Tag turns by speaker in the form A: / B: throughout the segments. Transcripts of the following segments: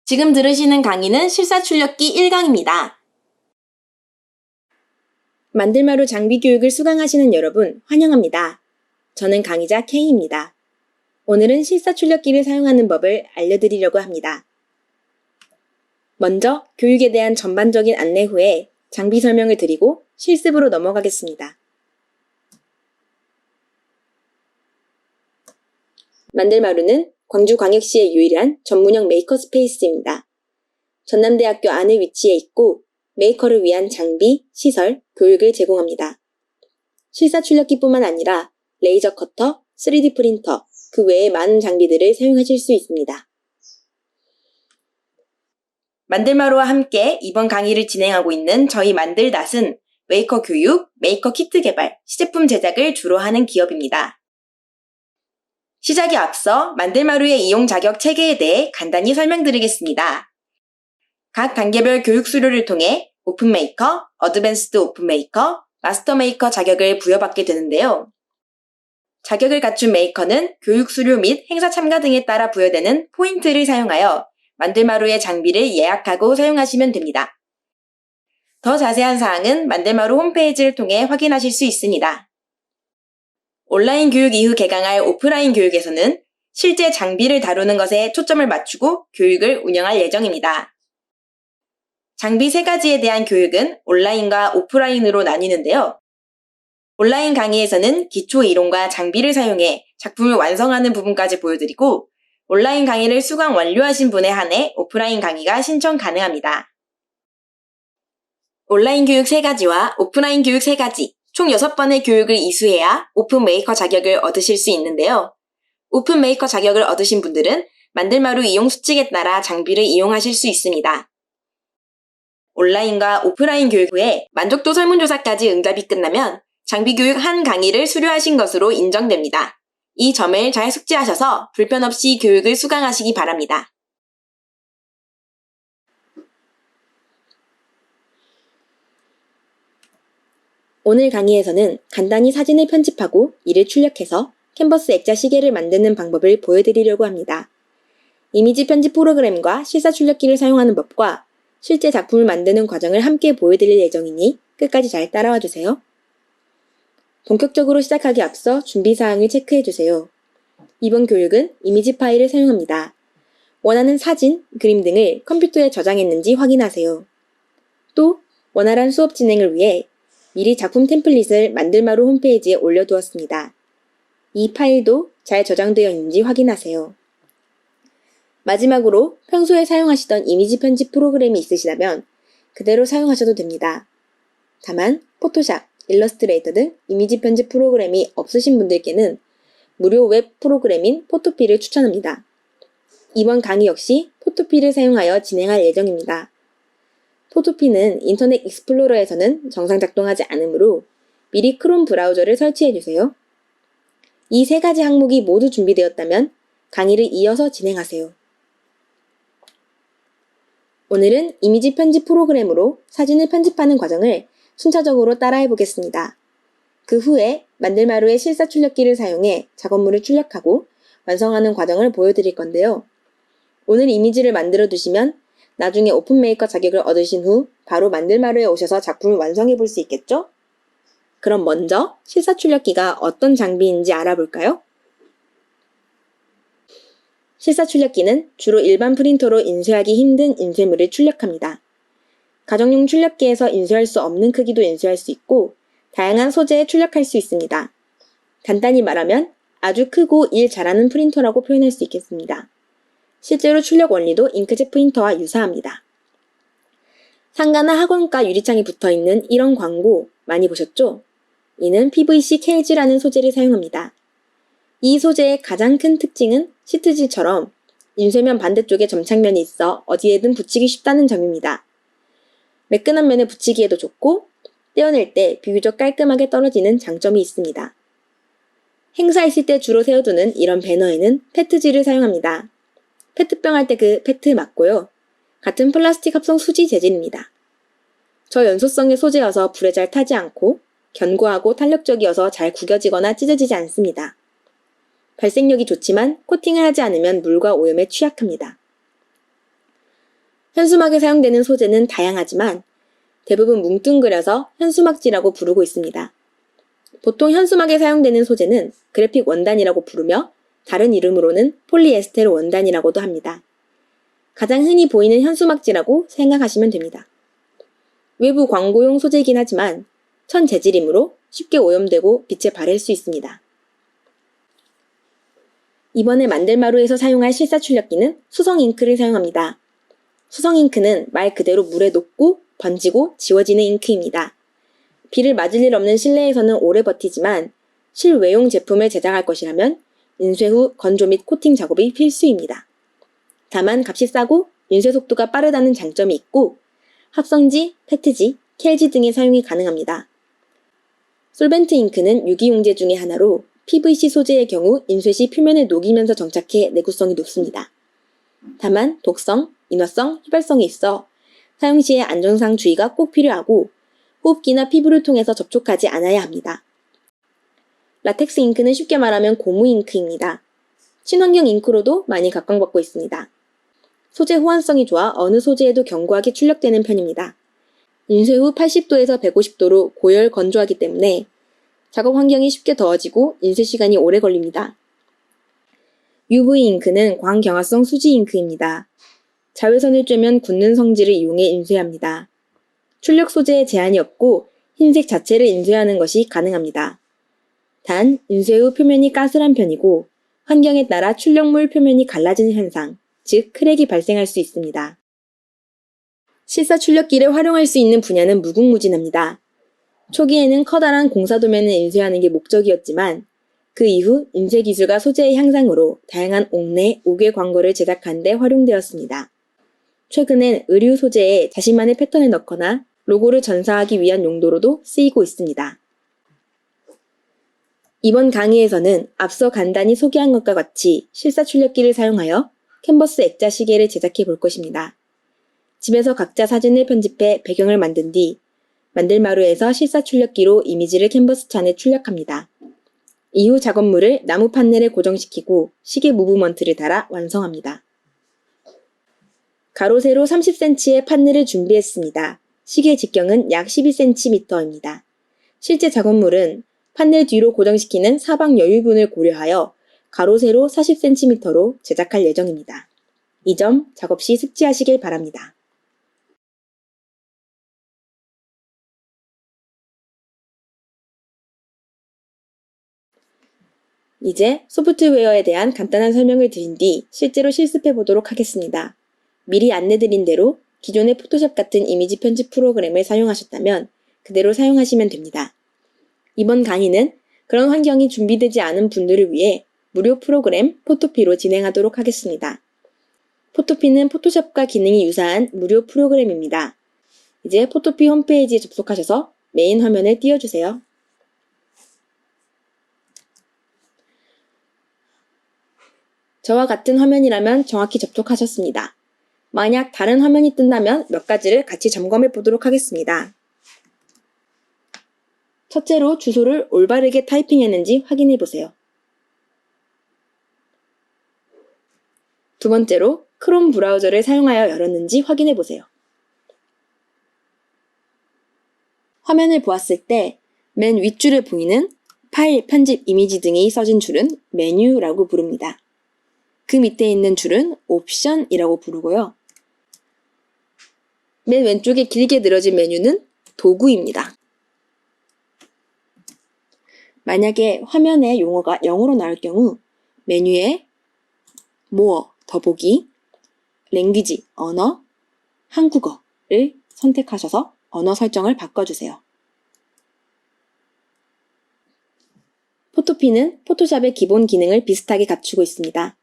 A: 지금 들으시는 강의는 실사출력기 1강입니다. 만들마루 장비 교육을 수강하시는 여러분 환영합니다. 저는 강의자 K입니다. 오늘은 실사출력기를 사용하는 법을 알려드리려고 합니다. 먼저 교육에 대한 전반적인 안내 후에 장비 설명을 드리고 실습으로 넘어가겠습니다. 만들마루는 광주광역시의 유일한 전문형 메이커 스페이스입니다. 전남대학교 안에 위치해 있고 메이커를 위한 장비, 시설, 교육을 제공합니다. 실사출력기뿐만 아니라 레이저 커터, 3D 프린터, 그 외의 많은 장비들을 사용하실 수 있습니다. 만들마루와 함께 이번 강의를 진행하고 있는 저희 만들닷은 메이커 교육, 메이커 키트 개발, 시제품 제작을 주로 하는 기업입니다. 시작에 앞서 만들마루의 이용 자격 체계에 대해 간단히 설명드리겠습니다. 각 단계별 교육 수료를 통해 오픈메이커, 어드밴스드 오픈메이커, 마스터메이커 자격을 부여받게 되는데요. 자격을 갖춘 메이커는 교육 수료 및 행사 참가 등에 따라 부여되는 포인트를 사용하여 만들마루의 장비를 예약하고 사용하시면 됩니다. 더 자세한 사항은 만들마루 홈페이지를 통해 확인하실 수 있습니다. 온라인 교육 이후 개강할 오프라인 교육에서는 실제 장비를 다루는 것에 초점을 맞추고 교육을 운영할 예정입니다. 장비 3가지에 대한 교육은 온라인과 오프라인으로 나뉘는데요. 온라인 강의에서는 기초 이론과 장비를 사용해 작품을 완성하는 부분까지 보여드리고 온라인 강의를 수강 완료하신 분에 한해 오프라인 강의가 신청 가능합니다. 온라인 교육 3가지와 오프라인 교육 3가지, 총 6번의 교육을 이수해야 오픈 메이커 자격을 얻으실 수 있는데요. 오픈 메이커 자격을 얻으신 분들은 만들마루 이용 수칙에 따라 장비를 이용하실 수 있습니다. 온라인과 오프라인 교육 후에 만족도 설문조사까지 응답이 끝나면 장비 교육 한 강의를 수료하신 것으로 인정됩니다. 이 점을 잘 숙지하셔서 불편 없이 교육을 수강하시기 바랍니다. 오늘 강의에서는 간단히 사진을 편집하고 이를 출력해서 캔버스 액자 시계를 만드는 방법을 보여드리려고 합니다. 이미지 편집 프로그램과 실사출력기를 사용하는 법과 실제 작품을 만드는 과정을 함께 보여드릴 예정이니 끝까지 잘 따라와 주세요. 본격적으로 시작하기 앞서 준비사항을 체크해주세요. 이번 교육은 이미지 파일을 사용합니다. 원하는 사진, 그림 등을 컴퓨터에 저장했는지 확인하세요. 또 원활한 수업 진행을 위해 미리 작품 템플릿을 만들마루 홈페이지에 올려두었습니다. 이 파일도 잘 저장되어 있는지 확인하세요. 마지막으로 평소에 사용하시던 이미지 편집 프로그램이 있으시다면 그대로 사용하셔도 됩니다. 다만 포토샵, 일러스트레이터 등 이미지 편집 프로그램이 없으신 분들께는 무료 웹 프로그램인 포토피를 추천합니다. 이번 강의 역시 포토피를 사용하여 진행할 예정입니다. 포토피는 인터넷 익스플로러에서는 정상 작동하지 않으므로 미리 크롬 브라우저를 설치해주세요. 이 3가지 항목이 모두 준비되었다면 강의를 이어서 진행하세요. 오늘은 이미지 편집 프로그램으로 사진을 편집하는 과정을 순차적으로 따라해 보겠습니다. 그 후에 만들마루의 실사출력기를 사용해 작업물을 출력하고 완성하는 과정을 보여드릴 건데요. 오늘 이미지를 만들어 두시면 나중에 오픈메이커 자격을 얻으신 후 바로 만들마루에 오셔서 작품을 완성해 볼 수 있겠죠? 그럼 먼저 실사출력기가 어떤 장비인지 알아볼까요? 실사출력기는 주로 일반 프린터로 인쇄하기 힘든 인쇄물을 출력합니다. 가정용 출력기에서 인쇄할 수 없는 크기도 인쇄할 수 있고 다양한 소재에 출력할 수 있습니다. 간단히 말하면 아주 크고 일 잘하는 프린터라고 표현할 수 있겠습니다. 실제로 출력 원리도 잉크젯 프린터와 유사합니다. 상가나 학원가 유리창에 붙어있는 이런 광고 많이 보셨죠? 이는 PVC 케이지라는 소재를 사용합니다. 이 소재의 가장 큰 특징은 시트지처럼 인쇄면 반대쪽에 점착면이 있어 어디에든 붙이기 쉽다는 점입니다. 매끈한 면에 붙이기에도 좋고 떼어낼 때 비교적 깔끔하게 떨어지는 장점이 있습니다. 행사 있을 때 주로 세워두는 이런 배너에는 페트지를 사용합니다. 페트병 할 때 그 페트 맞고요. 같은 플라스틱 합성 수지 재질입니다. 저연소성의 소재여서 불에 잘 타지 않고 견고하고 탄력적이어서 잘 구겨지거나 찢어지지 않습니다. 발색력이 좋지만 코팅을 하지 않으면 물과 오염에 취약합니다. 현수막에 사용되는 소재는 다양하지만 대부분 뭉뚱그려서 현수막지라고 부르고 있습니다. 보통 현수막에 사용되는 소재는 그래픽 원단이라고 부르며 다른 이름으로는 폴리에스테르 원단이라고도 합니다. 가장 흔히 보이는 현수막지라고 생각하시면 됩니다. 외부 광고용 소재이긴 하지만 천 재질이므로 쉽게 오염되고 빛에 바를 수 있습니다. 이번에 만들마루에서 사용할 실사 출력기는 수성 잉크를 사용합니다. 수성 잉크는 말 그대로 물에 녹고 번지고 지워지는 잉크입니다. 비를 맞을 일 없는 실내에서는 오래 버티지만 실외용 제품을 제작할 것이라면 인쇄 후 건조 및 코팅 작업이 필수입니다. 다만 값이 싸고 인쇄 속도가 빠르다는 장점이 있고 합성지, 페트지, 켈지 등의 사용이 가능합니다. 솔벤트 잉크는 유기용제 중의 하나로 PVC 소재의 경우 인쇄 시 표면에 녹이면서 정착해 내구성이 높습니다. 다만 독성, 인화성, 휘발성이 있어 사용 시에 안전상 주의가 꼭 필요하고 호흡기나 피부를 통해서 접촉하지 않아야 합니다. 라텍스 잉크는 쉽게 말하면 고무 잉크입니다. 친환경 잉크로도 많이 각광받고 있습니다. 소재 호환성이 좋아 어느 소재에도 견고하게 출력되는 편입니다. 인쇄 후 80도에서 150도로 고열 건조하기 때문에 작업 환경이 쉽게 더워지고 인쇄 시간이 오래 걸립니다. UV 잉크는 광경화성 수지 잉크입니다. 자외선을 쬐면 굳는 성질을 이용해 인쇄합니다. 출력 소재에 제한이 없고 흰색 자체를 인쇄하는 것이 가능합니다. 단, 인쇄 후 표면이 까슬한 편이고 환경에 따라 출력물 표면이 갈라지는 현상, 즉 크랙이 발생할 수 있습니다. 실사 출력기를 활용할 수 있는 분야는 무궁무진합니다. 초기에는 커다란 공사도면을 인쇄하는 게 목적이었지만 그 이후 인쇄 기술과 소재의 향상으로 다양한 옥내, 옥외 광고를 제작하는 데 활용되었습니다. 최근엔 의류 소재에 자신만의 패턴을 넣거나 로고를 전사하기 위한 용도로도 쓰이고 있습니다. 이번 강의에서는 앞서 간단히 소개한 것과 같이 실사 출력기를 사용하여 캔버스 액자 시계를 제작해 볼 것입니다. 집에서 각자 사진을 편집해 배경을 만든 뒤 만들마루에서 실사 출력기로 이미지를 캔버스 찬에 출력합니다. 이후 작업물을 나무 판넬에 고정시키고 시계 무브먼트를 달아 완성합니다. 가로 세로 30cm의 판넬을 준비했습니다. 시계 직경은 약 12cm입니다. 실제 작업물은 판넬 뒤로 고정시키는 사방 여유분을 고려하여 가로 세로 40cm로 제작할 예정입니다. 이 점 작업 시 숙지하시길 바랍니다. 이제 소프트웨어에 대한 간단한 설명을 드린 뒤 실제로 실습해 보도록 하겠습니다. 미리 안내드린 대로 기존의 포토샵 같은 이미지 편집 프로그램을 사용하셨다면 그대로 사용하시면 됩니다. 이번 강의는 그런 환경이 준비되지 않은 분들을 위해 무료 프로그램 포토피로 진행하도록 하겠습니다. 포토피는 포토샵과 기능이 유사한 무료 프로그램입니다. 이제 포토피 홈페이지에 접속하셔서 메인 화면을 띄워주세요. 저와 같은 화면이라면 정확히 접속하셨습니다. 만약 다른 화면이 뜬다면 몇 가지를 같이 점검해 보도록 하겠습니다. 첫째로 주소를 올바르게 타이핑했는지 확인해 보세요. 두 번째로 크롬 브라우저를 사용하여 열었는지 확인해 보세요. 화면을 보았을 때 맨 윗줄에 보이는 파일, 편집, 이미지 등이 써진 줄은 메뉴라고 부릅니다. 그 밑에 있는 줄은 옵션이라고 부르고요. 맨 왼쪽에 길게 늘어진 메뉴는 도구입니다. 만약에 화면에 용어가 영어로 나올 경우 메뉴에 More, 더보기, 랭귀지, 언어, 한국어를 선택하셔서 언어 설정을 바꿔주세요. 포토피는 포토샵의 기본 기능을 비슷하게 갖추고 있습니다.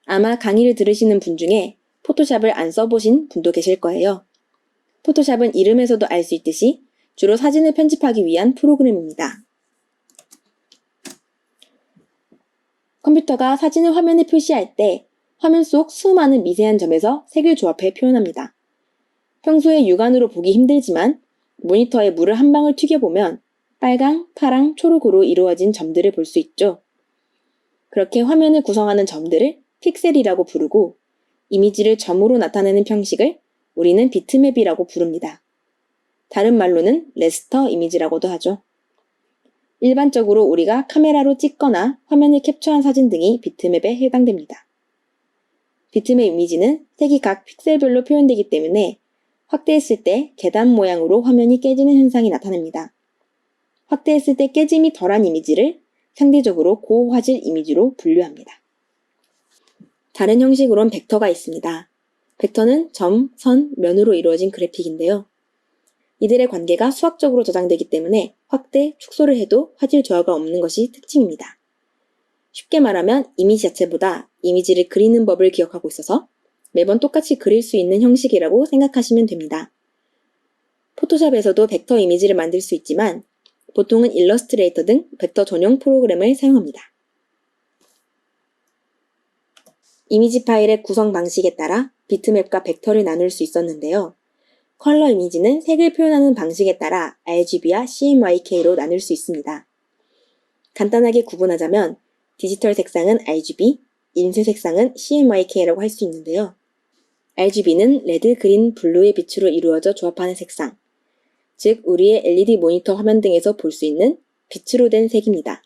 A: 아마 강의를 들으시는 분 중에 포토샵을 안 써보신 분도 계실 거예요. 포토샵은 이름에서도 알 수 있듯이 주로 사진을 편집하기 위한 프로그램입니다. 컴퓨터가 사진을 화면에 표시할 때 화면 속 수많은 미세한 점에서 색을 조합해 표현합니다. 평소에 육안으로 보기 힘들지만 모니터에 물을 한 방울 튀겨보면 빨강, 파랑, 초록으로 이루어진 점들을 볼 수 있죠. 그렇게 화면을 구성하는 점들을 픽셀이라고 부르고 이미지를 점으로 나타내는 형식을 우리는 비트맵이라고 부릅니다. 다른 말로는 레스터 이미지라고도 하죠. 일반적으로 우리가 카메라로 찍거나 화면을 캡처한 사진 등이 비트맵에 해당됩니다. 비트맵 이미지는 색이 각 픽셀별로 표현되기 때문에 확대했을 때 계단 모양으로 화면이 깨지는 현상이 나타납니다. 확대했을 때 깨짐이 덜한 이미지를 상대적으로 고화질 이미지로 분류합니다. 다른 형식으론 벡터가 있습니다. 벡터는 점, 선, 면으로 이루어진 그래픽인데요. 이들의 관계가 수학적으로 저장되기 때문에 확대, 축소를 해도 화질 저하가 없는 것이 특징입니다. 쉽게 말하면 이미지 자체보다 이미지를 그리는 법을 기억하고 있어서 매번 똑같이 그릴 수 있는 형식이라고 생각하시면 됩니다. 포토샵에서도 벡터 이미지를 만들 수 있지만 보통은 일러스트레이터 등 벡터 전용 프로그램을 사용합니다. 이미지 파일의 구성 방식에 따라 비트맵과 벡터를 나눌 수 있었는데요. 컬러 이미지는 색을 표현하는 방식에 따라 RGB와 CMYK로 나눌 수 있습니다. 간단하게 구분하자면 디지털 색상은 RGB, 인쇄 색상은 CMYK라고 할 수 있는데요. RGB는 레드, 그린, 블루의 빛으로 이루어져 조합하는 색상, 즉 우리의 LED 모니터 화면 등에서 볼 수 있는 빛으로 된 색입니다.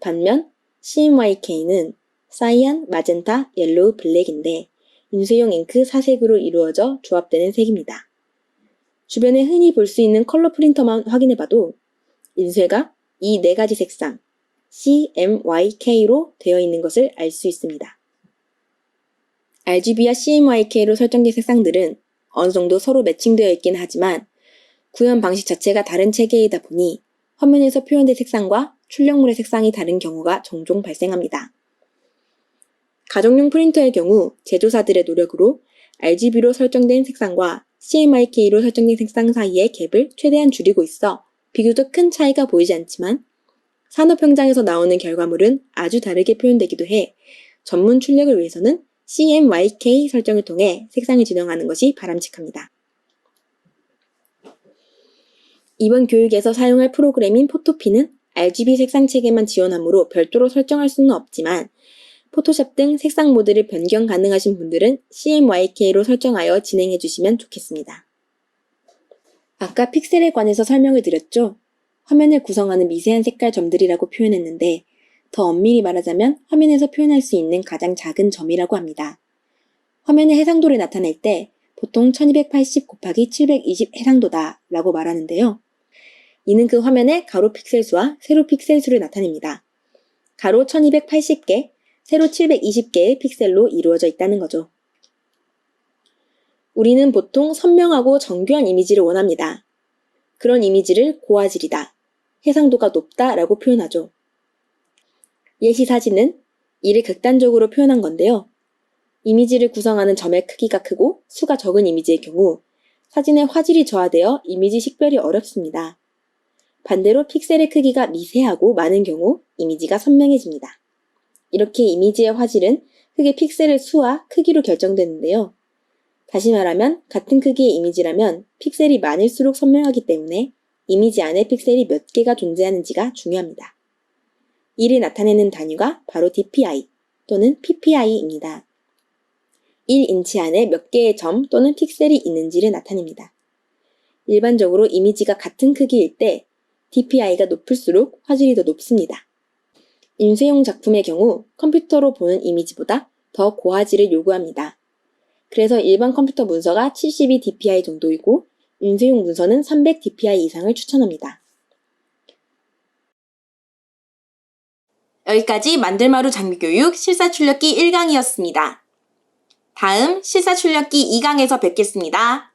A: 반면 CMYK는 사이안, 마젠타, 옐로우, 블랙인데 인쇄용 잉크 4색으로 이루어져 조합되는 색입니다. 주변에 흔히 볼 수 있는 컬러 프린터만 확인해봐도 인쇄가 이 4가지 색상 CMYK로 되어 있는 것을 알 수 있습니다. RGB와 CMYK로 설정된 색상들은 어느 정도 서로 매칭되어 있긴 하지만 구현 방식 자체가 다른 체계이다 보니 화면에서 표현된 색상과 출력물의 색상이 다른 경우가 종종 발생합니다. 가정용 프린터의 경우 제조사들의 노력으로 RGB로 설정된 색상과 CMYK로 설정된 색상 사이의 갭을 최대한 줄이고 있어 비교적 큰 차이가 보이지 않지만 산업 현장에서 나오는 결과물은 아주 다르게 표현되기도 해 전문 출력을 위해서는 CMYK 설정을 통해 색상을 진행하는 것이 바람직합니다. 이번 교육에서 사용할 프로그램인 포토피는 RGB 색상 체계만 지원하므로 별도로 설정할 수는 없지만 포토샵 등 색상 모드를 변경 가능하신 분들은 CMYK로 설정하여 진행해 주시면 좋겠습니다. 아까 픽셀에 관해서 설명을 드렸죠? 화면을 구성하는 미세한 색깔 점들이라고 표현했는데 더 엄밀히 말하자면 화면에서 표현할 수 있는 가장 작은 점이라고 합니다. 화면의 해상도를 나타낼 때 보통 1280 곱하기 720 해상도다 라고 말하는데요. 이는 그 화면의 가로 픽셀 수와 세로 픽셀 수를 나타냅니다. 가로 1280개, 세로 720개의 픽셀로 이루어져 있다는 거죠. 우리는 보통 선명하고 정교한 이미지를 원합니다. 그런 이미지를 고화질이다, 해상도가 높다 라고 표현하죠. 예시 사진은 이를 극단적으로 표현한 건데요. 이미지를 구성하는 점의 크기가 크고 수가 적은 이미지의 경우 사진의 화질이 저하되어 이미지 식별이 어렵습니다. 반대로 픽셀의 크기가 미세하고 많은 경우 이미지가 선명해집니다. 이렇게 이미지의 화질은 크게 픽셀의 수와 크기로 결정되는데요. 다시 말하면 같은 크기의 이미지라면 픽셀이 많을수록 선명하기 때문에 이미지 안에 픽셀이 몇 개가 존재하는지가 중요합니다. 이를 나타내는 단위가 바로 DPI 또는 PPI입니다. 1인치 안에 몇 개의 점 또는 픽셀이 있는지를 나타냅니다. 일반적으로 이미지가 같은 크기일 때 DPI가 높을수록 화질이 더 높습니다. 인쇄용 작품의 경우 컴퓨터로 보는 이미지보다 더 고화질을 요구합니다. 그래서 일반 컴퓨터 문서가 72 dpi 정도이고 인쇄용 문서는 300 dpi 이상을 추천합니다. 여기까지 만들마루 장비교육 실사출력기 1강이었습니다. 다음 실사출력기 2강에서 뵙겠습니다.